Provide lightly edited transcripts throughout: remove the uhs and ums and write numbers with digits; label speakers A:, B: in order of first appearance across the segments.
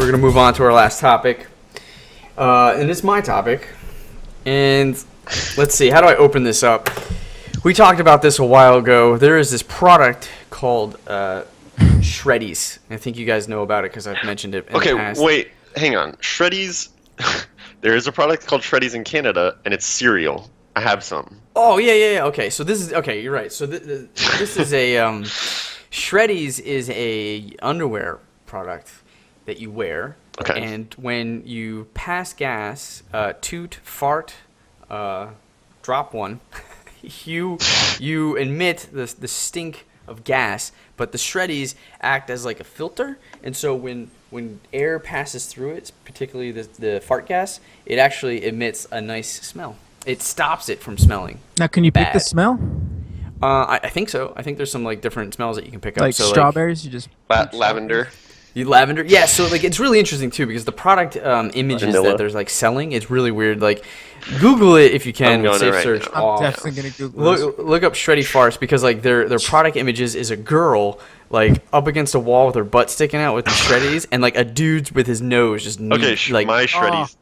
A: we're gonna move on to our last topic, and it's my topic. And let's see, how do I open this up? We talked about this a while ago. There is this product called Shreddies. I think you guys know about it because I've mentioned it in the past.
B: Okay, wait, hang on. Shreddies. There is a product called Shreddies in Canada, and it's cereal. I have some.
A: Oh yeah. Okay, so this is okay. You're right. So this is a Shreddies is a underwear product that you wear.
B: Okay.
A: And when you pass gas, toot, fart, drop one, you emit the stink of gas. But the Shreddies act as like a filter, and so when air passes through it, particularly the fart gas, it actually emits a nice smell. It stops it from smelling.
C: Now, can you pick
A: bad.
C: the smell?
A: I think so. I think there's some like different smells that you can pick up.
C: Like
A: so,
C: strawberries, you just
B: Lavender.
A: Lavender, yeah. So like it's really interesting too because the product images
B: Vanilla.
A: that there's like selling, it's really weird. Like Google it if you can.
B: I'm going
A: Safe
B: there right
A: search.
B: now.
C: I'm definitely gonna Google this.
A: Look up Shreddy farts because like their product images is a girl like up against a wall with her butt sticking out with the Shreddies and like a dude with his nose just
B: Okay,
A: like
B: my Shreddies.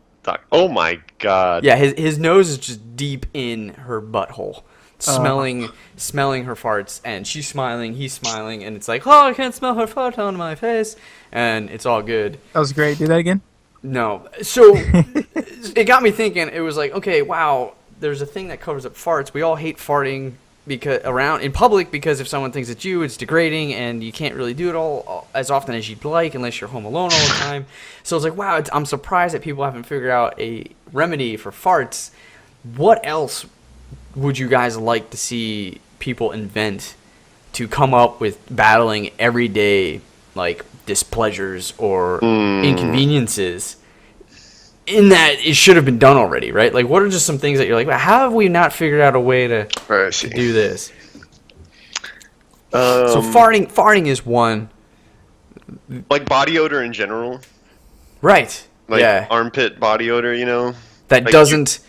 B: Oh my god.
A: yeah, his nose is just deep in her butthole. Smelling her farts, and she's smiling, he's smiling, and it's like, oh, I can't smell her fart on my face, and it's all good.
C: That was great. Do that again.
A: No, so it got me thinking. It was like, okay, wow, there's a thing that covers up farts. We all hate farting because around in public because if someone thinks it's you, it's degrading, and you can't really do it all as often as you'd like unless you're home alone all the time. So it's like, wow, I'm surprised that people haven't figured out a remedy for farts. What else would you guys like to see people invent to come up with battling everyday like displeasures or inconveniences in that it should have been done already, right? Like what are just some things that you're like, well, how have we not figured out a way to do this? So farting is one.
B: Like body odor in general.
A: Right.
B: Like
A: yeah.
B: armpit body odor, you know?
A: That
B: like
A: doesn't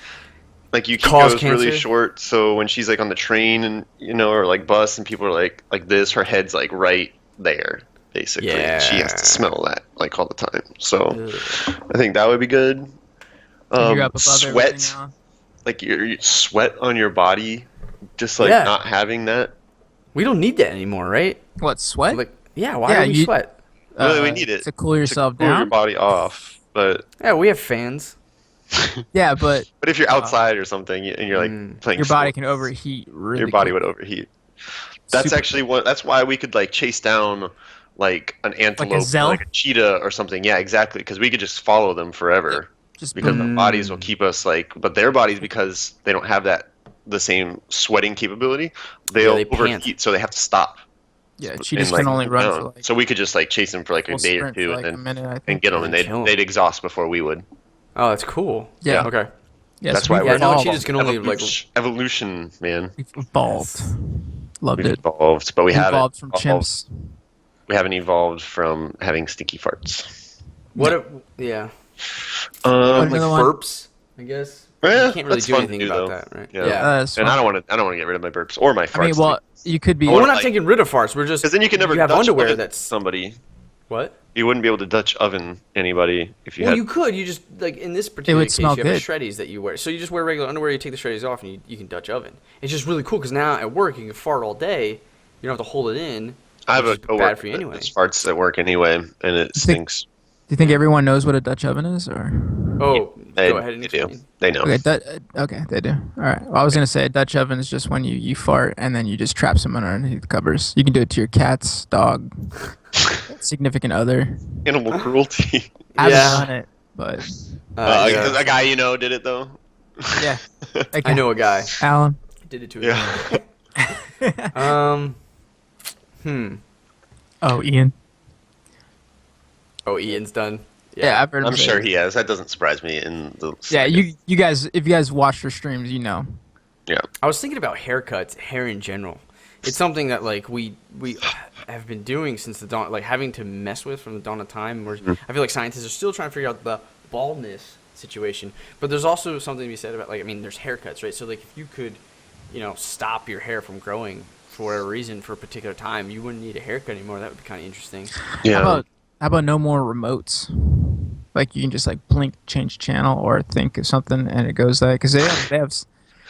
B: you keep
A: cause
B: those really
A: cancer?
B: short, so when she's like on the train and or like bus and people are like this, her head's like right there, basically.
A: Yeah.
B: She has to smell that like all the time. So I think that would be good.
C: You're up above
B: Sweat,
C: everything else.
B: like your sweat on your body, just like not having that.
A: We don't need that anymore, right?
C: What, sweat?
A: Like, yeah, why do we sweat?
B: Really, we need it
C: to cool yourself
B: to cool
C: down.
B: your body off. But
A: Yeah, we have fans.
C: Yeah, but
B: if you're outside or something and you're like playing
C: your body
B: sports,
C: can overheat really
B: your body
C: quick.
B: would overheat. That's
C: Super
B: actually that's why we could like chase down like an antelope, or
C: gazelle?
B: like a cheetah or something. Yeah, exactly, because we could just follow them forever.
C: Just
B: Because our bodies will keep us but their bodies, because they don't have the same sweating capability, they'll
A: they
B: overheat,
A: pant.
B: so they have to stop.
C: Yeah, cheetahs
B: and,
C: can only run
B: down.
C: for like
B: So we could just like chase them for like a
C: full
B: day or
C: sprint
B: two
C: for like a
B: and
C: minute, I think.
B: and get them, and
A: Kill 'em.
B: they'd exhaust before we would.
A: Oh, that's cool.
C: Yeah.
A: Okay.
C: Yes,
B: That's why
C: we've
B: we're
A: Yeah, no,
C: evolved.
A: cheetahs can only like.
B: Evolution, man.
C: We've evolved. Loved
B: We've
C: it.
B: evolved, but we
C: We
B: haven't
C: evolved from chimps.
B: We haven't evolved from having stinky farts.
A: Yeah.
B: Um,
A: Like
C: Another one.
A: burps, I guess.
B: Yeah,
A: You can't really
B: that's
A: do
B: fun
A: anything
B: to do,
A: about
B: though.
A: that, right?
B: Yeah.
C: That's
B: and
C: fine.
B: I don't want to get rid of my burps or my farts.
C: I mean, well, you could be.
A: Well, we're not
B: like-
A: taking rid of farts. We're just
B: because then you can never
A: have
B: Dutch
A: underwear
B: oven
A: that's
B: somebody.
A: what?
B: You wouldn't be able to Dutch oven anybody if you
A: Well,
B: had.
A: you could. You just like in this particular
C: would
A: case,
C: smell
A: you have
C: good.
A: Shreddies that you wear. So you just wear regular underwear. You take the Shreddies off, and you can Dutch oven. It's just really cool because now at work you can fart all day. You don't have to hold it in.
B: I have
A: which
B: a
A: is
B: coworker
A: bad for you anyway.
B: that farts at work anyway, and it stinks.
C: Do you think everyone knows what a Dutch oven is, or?
A: Oh,
B: They,
A: go ahead and
B: they do.
A: explain.
B: They know.
C: Okay, they do. All right. Well, I was gonna say a Dutch oven is just when you fart and then you just trap someone underneath the covers. You can do it to your cats, dog, significant other.
B: Animal cruelty.
C: I
A: Yeah.
C: haven't done it, but
A: Yeah.
B: A guy you know did it though.
C: yeah.
A: I know a guy.
C: Alan.
A: Did it to
B: Yeah.
A: him.
C: Oh, Ian.
A: Oh, Ian's done.
C: Yeah, I've heard him
B: I'm
C: say
B: sure
C: it.
B: he has. That doesn't surprise me. In the
C: Yeah, you guys, if you guys watch her streams, you know.
B: Yeah.
A: I was thinking about haircuts, hair in general. It's something that like we have been doing since the dawn, like having to mess with from the dawn of time. Where I feel like scientists are still trying to figure out the baldness situation, but there's also something to be said about like there's haircuts, right? So like if you could, stop your hair from growing for whatever reason for a particular time, you wouldn't need a haircut anymore. That would be kind of interesting.
B: Yeah.
C: How about no more remotes? Like you can just like blink, change channel, or think of something, and it goes there. Because they have.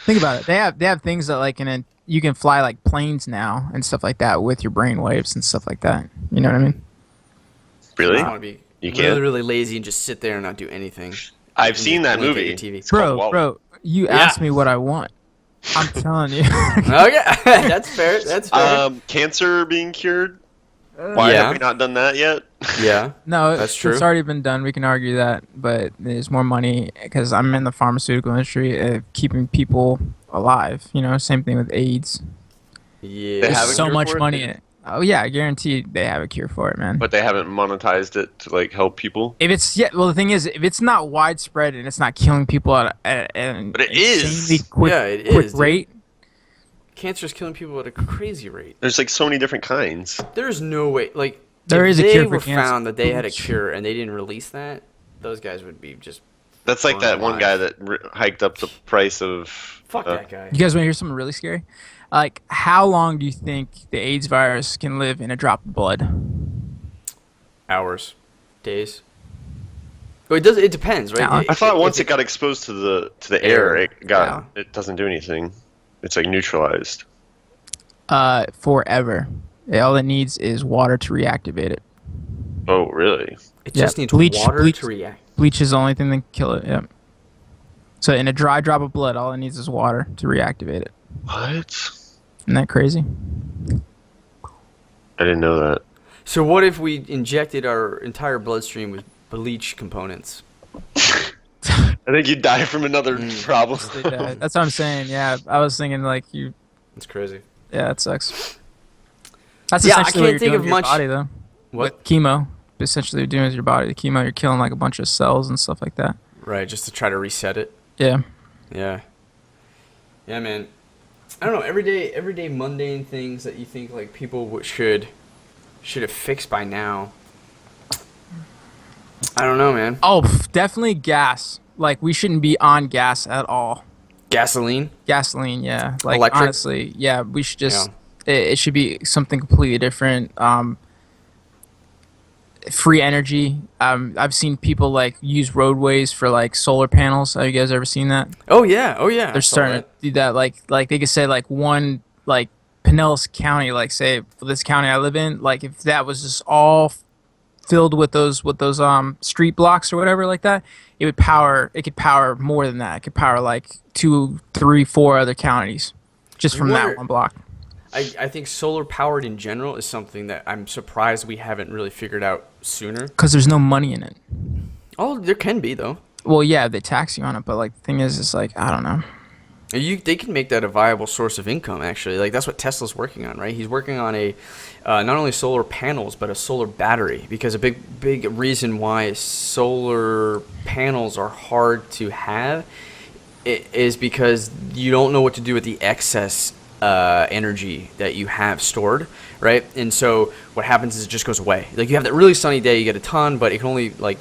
C: Think about it. They have things that like you can fly like planes now and stuff like that with your brain waves and stuff like that. You know what I mean?
B: Really?
A: I want to be
B: You
A: really,
B: can't?
A: really lazy and just sit there and not do anything.
B: I've
A: And
B: seen
A: just
B: that
A: blink at
B: movie.
A: your TV.
B: It's called Wall-E.
C: Bro, you asked me what I want. I'm telling you.
A: Okay, that's fair. That's fair.
B: Cancer being cured? Why
A: Yeah.
B: have we not done that yet?
A: Yeah.
C: No,
A: That's true.
C: It's already been done. We can argue that, but there's more money because I'm in the pharmaceutical industry of keeping people alive. You know, same thing with AIDS.
A: Yeah.
B: They have
C: There's
B: a
C: so
B: cure
C: much
B: for it?
C: money in it. Oh yeah, I guarantee they have a cure for it, man.
B: But they haven't monetized it to like help people.
C: If it's well, the thing is, if it's not widespread and it's not killing people at an
B: But it is.
C: insanely quick,
A: Yeah, it
C: quick
A: is, dude.
C: rate,
A: Cancer's killing people at a crazy rate.
B: There's like so many different kinds.
A: There's no way. Like,
C: There
A: if
C: is a
A: they
C: cure for
A: were
C: cancer.
A: found that they had a cure and they didn't release that, those guys would be just
B: That's like that one
A: alive.
B: guy that hiked up the price of.
A: fuck that guy.
C: you guys want to hear something really scary? Like, how long do you think the AIDS virus can live in a drop of blood?
A: Hours, days. Well, it does. It depends, right?
C: Yeah.
B: I thought once
A: if
B: it got exposed to the air, it
A: Yeah.
B: doesn't do anything. It's like neutralized.
C: Forever. All it needs is water to reactivate it.
B: Oh, really?
A: It
C: Yeah,
A: just needs
C: bleach-
A: water
C: bleach-
A: to react.
C: Bleach is the only thing that can kill it. Yep. So in a dry drop of blood, all it needs is water to reactivate it.
B: What?
C: Isn't that crazy?
B: I didn't know that.
A: So what if we injected our entire bloodstream with bleach components?
B: I think you'd die from another problem.
C: That's what I'm saying. Yeah, I was thinking like you.
A: That's crazy.
C: Yeah, it sucks. That's
A: Yeah, I
C: essentially what
A: can't
C: you're
A: think
C: doing
A: of
C: with your
A: much-
C: body, though.
A: What?
C: With chemo, essentially, you're doing with your body. The chemo, you're killing like a bunch of cells and stuff like that.
A: Right, just to try to reset it.
C: Yeah.
A: Yeah. Yeah, man. I don't know. Everyday mundane things that you think like people should have fixed by now. I don't know, man.
C: Oh, definitely gas. Like we shouldn't be on gas at all.
A: Gasoline.
C: Gasoline, yeah. Like
A: Electric?
C: honestly, yeah. We should just. It should be something completely different. Free energy. I've seen people like use roadways for like solar panels. Have you guys ever seen that?
A: Oh yeah. Oh yeah. I
C: They're
A: saw
C: starting
A: that.
C: to do that. Like they could say like one like Pinellas County, like say for this county I live in, like if that was just all filled with those street blocks or whatever like that, it could power more than that. It could power like 2, 3, 4 other counties just from
A: wonder-
C: that one block.
A: I think solar powered in general is something that I'm surprised we haven't really figured out sooner.
C: Because there's no money in it.
A: Oh, there can be though.
C: Well, yeah, they tax you on it, but like the thing is, it's like I don't know.
A: They can make that a viable source of income, actually. Like that's what Tesla's working on, right? He's working on a not only solar panels but a solar battery, because a big reason why solar panels are hard to have is because you don't know what to do with the excess energy that you have stored, right? And so what happens is it just goes away. Like you have that really sunny day, you get a ton, but it can only like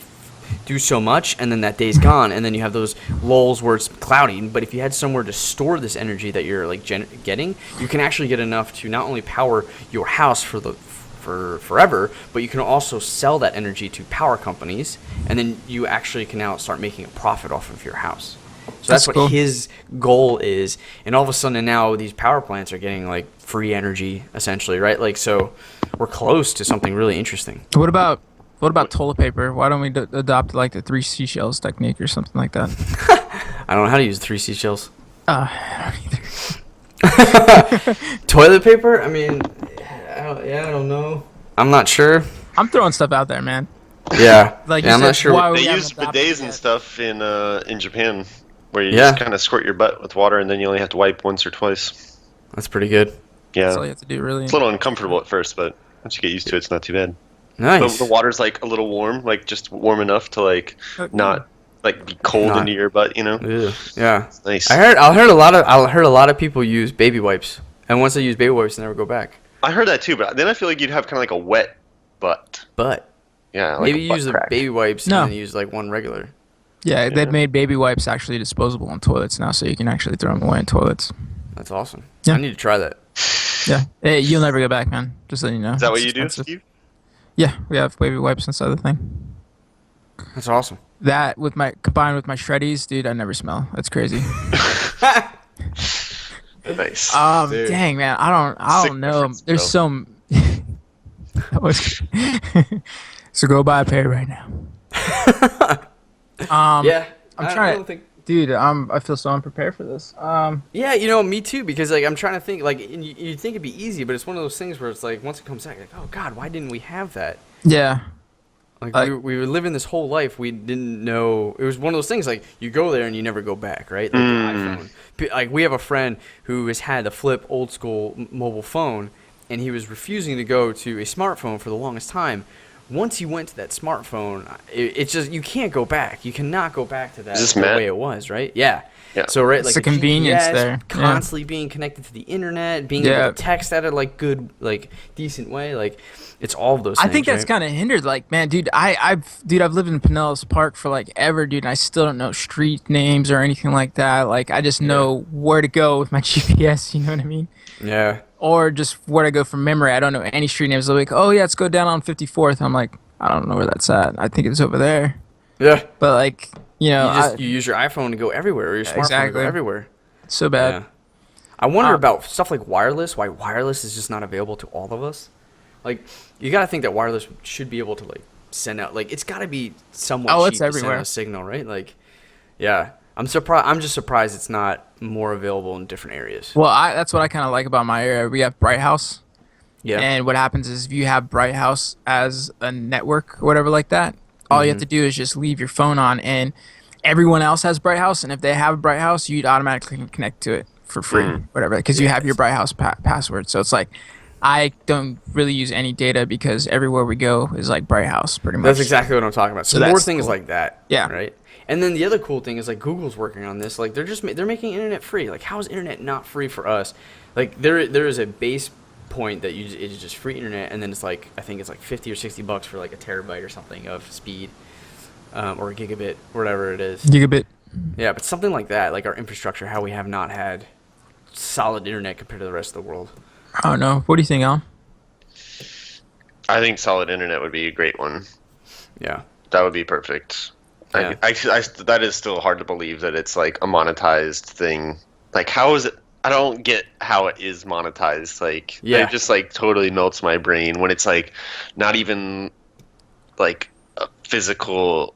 A: do so much, and then that day's gone, and then you have those lulls where it's cloudy. But if you had somewhere to store this energy that you're like getting, you can actually get enough to not only power your house for forever, but you can also sell that energy to power companies, and then you actually can now start making a profit off of your house. So that's what
C: cool.
A: his goal is, and all of a sudden now these power plants are getting like free energy essentially, right? Like so, we're close to something really interesting.
C: What about toilet paper? Why don't we adopt like the 3 seashells technique or something like that?
A: I don't know how to use 3 seashells.
C: I don't either.
A: Toilet paper? I mean, I don't know. I'm not sure.
C: I'm throwing stuff out there, man.
A: Yeah,
C: Like
A: yeah,
C: you
A: I'm
C: said,
A: not sure.
C: why we
B: They
C: haven't
B: use
C: adopted
B: bidets
C: it
B: and
C: yet.
B: stuff in Japan, where you
A: Yeah.
B: just kind of squirt your butt with water and then you only have to wipe once or twice.
A: That's pretty good.
C: That's all you
B: Yeah,
C: have to do, really.
B: it's a little uncomfortable at first, but once you get used to it, it's not too bad.
A: Nice.
B: But the water's like a little warm, like just warm enough to like not like be cold
A: Not-
B: into your butt, you know?
A: Ugh, yeah.
B: It's nice.
A: I heard a lot of people use baby wipes, and once they use baby wipes, they never go back.
B: I heard that too, but then I feel like you'd have kind of like a wet butt.
A: But
B: Yeah, like
A: maybe
B: a
A: you
B: butt
A: use the
B: crack.
A: baby wipes
C: No.
A: and then use like one regular.
C: Yeah, they've made baby wipes actually disposable in toilets now, so you can actually throw them away in toilets.
A: That's awesome.
C: Yeah.
A: I need to try that.
C: Yeah, hey, you'll never go back, man. Just letting you know.
B: Is that what
C: It's
B: you do,
C: expensive.
B: Steve?
C: Yeah, we have baby wipes inside the thing.
A: That's awesome.
C: That with my combined with my Shreddies, dude, I never smell. That's crazy.
B: Nice.
A: Dude.
C: Dang man, I
B: Sick
C: don't know.
B: reference,
C: There's
B: bro.
C: some. That was- so go buy a pair right now.
A: Yeah.
C: I'm
A: I
C: trying
A: don't
C: to,
A: think.
C: dude. I feel so unprepared for this.
A: Yeah, me too. Because like I'm trying to think. Like you think it'd be easy, but it's one of those things where it's like once it comes out, you're like, oh God, why didn't we have that?
C: Yeah.
A: Like we were living this whole life, we didn't know. It was one of those things like you go there and you never go back, right? Like the iPhone. Like we have a friend who has had a flip old school mobile phone, and he was refusing to go to a smartphone for the longest time. Once you went to that smartphone, it's just you can't go back. You cannot go back to that
B: Is this
A: the
B: Matt?
A: way it was, right? Yeah.
B: Yeah.
A: So right,
C: It's
A: like
C: the convenience
A: GPS,
C: there. Yeah.
A: constantly being connected to the internet, being
C: Yeah.
A: able to text at a like good, like decent way, like it's all of those.
C: I
A: things,
C: think that's
A: right?
C: kind of hindered. Like, man, dude, I've lived in Pinellas Park for like ever, dude, and I still don't know street names or anything like that. Like, I just know where to go with my GPS. You know what I mean?
A: Yeah.
C: Or just where to go from memory. I don't know any street names. They're like, oh yeah, let's go down on 54th. I'm like, I don't know where that's at. I think it's over there.
A: Yeah.
C: But like, you know,
A: You use your iPhone to go everywhere, or your smartphone to
C: Exactly.
A: go everywhere.
C: it's so bad.
A: Yeah. I wonder about stuff like wireless. Why wireless is just not available to all of us? Like, you gotta think that wireless should be able to like send out. Like, it's gotta be somewhat
C: Oh,
A: cheap
C: it's
A: to send
C: everywhere.
A: out a signal, right? Like, yeah. I'm surprised. I'm just surprised it's not more available in different areas.
C: Well, that's what I kind of like about my area. We have Bright House.
A: Yeah.
C: And what happens is if you have Bright House as a network or whatever like that, all you have to do is just leave your phone on, and everyone else has Bright House. And if they have Bright House, you'd automatically connect to it for free, whatever, because you have your Bright House password. So it's like, I don't really use any data because everywhere we go is like Bright House, pretty much.
A: That's exactly what I'm talking about. So more
C: that's
A: things
C: cool.
A: like that.
C: Yeah.
A: Right. And then the other cool thing is like Google's working on this. Like they're making internet free. Like how is internet not free for us? Like there is a base point that it is just free internet, and then it's like I think it's like $50 or $60 for like a terabyte or something of speed, or a gigabit, whatever it is.
C: Gigabit.
A: Yeah, but something like that, like our infrastructure, how we have not had solid internet compared to the rest of the world.
C: I don't know. What do you think, Al?
B: I think solid internet would be a great one.
A: Yeah.
B: That would be perfect.
A: Yeah.
B: That is still hard to believe that it's like a monetized thing. Like, how is it? I don't get how it is monetized. Like,
A: Yeah.
B: it just like totally melts my brain when it's like not even like a physical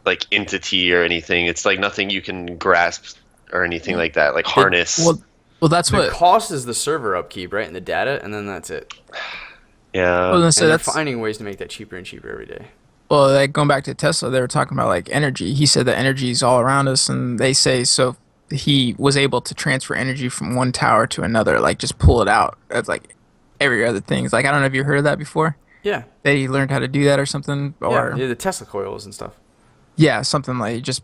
B: like entity or anything. It's like nothing you can grasp or anything like that. Like harness.
C: Well, that's
A: The
C: what.
A: cost is the server upkeep, right, and the data, and then that's it.
B: Yeah.
C: Well, so
A: And they're
C: that's
A: finding ways to make that cheaper and cheaper every day.
C: Well, like going back to Tesla, they were talking about like energy. He said that energy is all around us, and they say so. He was able to transfer energy from one tower to another, like just pull it out. That's like every other thing. It's like I don't know if you heard of that before.
A: Yeah.
C: That he learned how to do that or something, or
A: Yeah, the Tesla coils and stuff.
C: yeah, something like just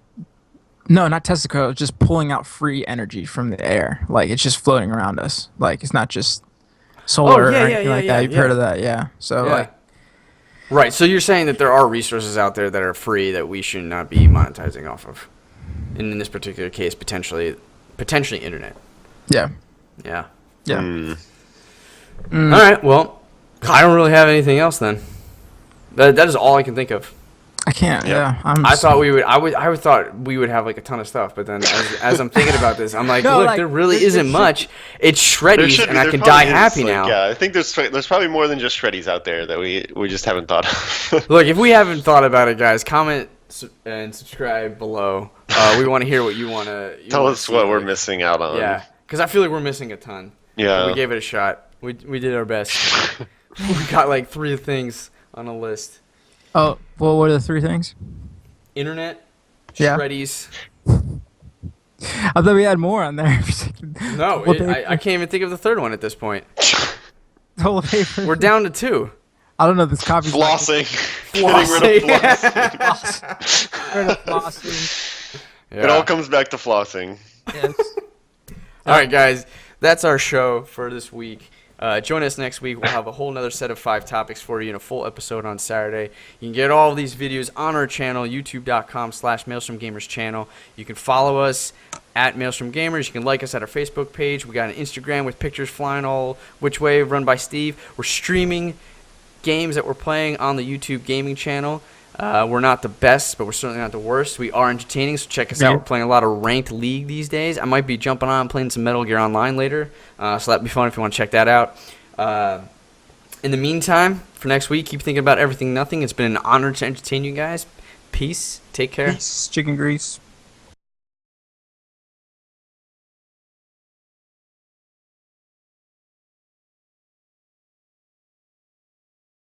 C: no, not Tesla coil, just pulling out free energy from the air. Like it's just floating around us. Like it's not just solar or anything like that. You've heard of that, yeah. So
A: Yeah.
C: like
A: Right, so you're saying that there are resources out there that are free that we should not be monetizing off of. And in this particular case, potentially internet.
C: yeah,
A: Yeah.
C: yeah.
A: All right, well, I don't really have anything else then. That is all I can think of.
C: I can't. Yeah,
A: I thought I thought we would have like a ton of stuff, but then as I'm thinking about this, I'm like,
C: No,
A: look,
C: like,
A: there really
B: there
A: isn't
B: should-
A: much. It's
B: There
A: Shreddies,
B: should
A: and
B: be-
A: I
B: there
A: can
B: probably
A: die
B: is,
A: happy
B: like,
A: now.
B: Yeah, I think there's probably more than just Shreddies out there that we just haven't thought of.
A: Look, if we haven't thought about it, guys, comment and subscribe below. We want to hear what you want to
B: Tell us what we're missing out on.
A: Yeah, because I feel like we're missing a ton.
B: Yeah.
A: We gave it a shot. We did our best. We got like 3 things on a list.
C: Oh, well, what are the 3 things?
A: Internet,
C: Yeah.
A: Shreddies.
C: I thought we had more on there.
A: No,
C: Toilet
A: I can't even think of the third one at this point.
C: Toilet paper.
A: We're down to 2.
C: I don't know. This copy's not-
B: Flossing. Getting rid of flossing.
C: Rid of flossing.
A: Yeah.
B: It all comes back to flossing.
C: Yes.
A: All right, guys, that's our show for this week. Join us next week. We'll have a whole nother set of 5 topics for you in a full episode on Saturday. You can get all of these videos on our channel, youtube.com/Maelstrom Gamers channel. You can follow us at Maelstrom Gamers. You can like us at our Facebook page. We got an Instagram with pictures flying all which way, run by Steve. We're streaming games that we're playing on the YouTube gaming channel. We're not the best, but we're certainly not the worst. We are entertaining, so check us out. We're playing a lot of ranked league these days. I might be jumping on and playing some Metal Gear Online later, so that'd be fun if you want to check that out. In the meantime, for next week, keep thinking about everything, nothing. It's been an honor to entertain you guys. Peace. Take care.
C: Peace. Chicken grease.